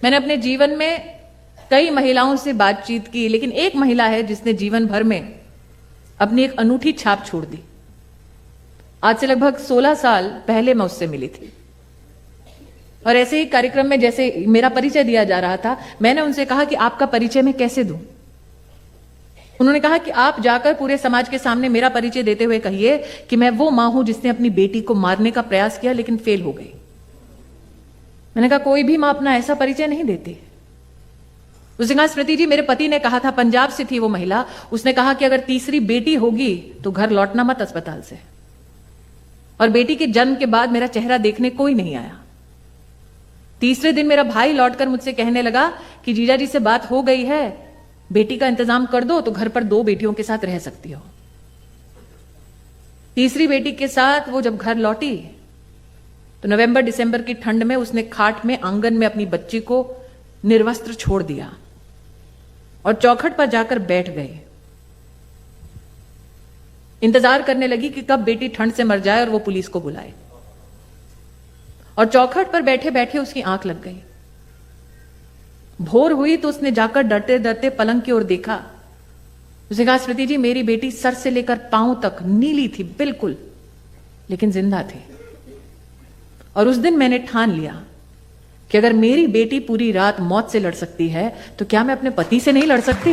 मैंने अपने जीवन में कई महिलाओं से बातचीत की, लेकिन एक महिला है जिसने जीवन भर में अपनी एक अनूठी छाप छोड़ दी। आज से लगभग 16 साल पहले मैं उससे मिली थी और ऐसे ही कार्यक्रम में जैसे मेरा परिचय दिया जा रहा था, मैंने उनसे कहा कि आपका परिचय मैं कैसे दूं। उन्होंने कहा कि आप जाकर पूरे समाज के सामने मेरा परिचय देते हुए कहिए कि मैं वो मां हूं जिसने अपनी बेटी को मारने का प्रयास किया लेकिन फेल हो गई। मैंने कहा कोई भी मां अपना ऐसा परिचय नहीं देती। उसने कहा स्मृति जी, मेरे पति ने कहा था, पंजाब से थी वो महिला, उसने कहा कि अगर तीसरी बेटी होगी तो घर लौटना मत अस्पताल से। और बेटी के जन्म के बाद मेरा चेहरा देखने कोई नहीं आया। तीसरे दिन मेरा भाई लौटकर मुझसे कहने लगा कि जीजा जी से बात हो गई है, बेटी का इंतजाम कर दो तो घर पर 2 बेटियों के साथ रह सकती हो। तीसरी बेटी के साथ वो जब घर लौटी तो नवंबर दिसंबर की ठंड में उसने खाट में आंगन में अपनी बच्ची को निर्वस्त्र छोड़ दिया और चौखट पर जाकर बैठ गए। इंतजार करने लगी कि कब बेटी ठंड से मर जाए और वो पुलिस को बुलाए। और चौखट पर बैठे बैठे उसकी आंख लग गई। भोर हुई तो उसने जाकर डरते डरते पलंग की ओर देखा। उसने कहा स्मृति जी, मेरी बेटी सर से लेकर पांव तक नीली थी बिल्कुल, लेकिन जिंदा थी। और उस दिन मैंने ठान लिया कि अगर मेरी बेटी पूरी रात मौत से लड़ सकती है तो क्या मैं अपने पति से नहीं लड़ सकती।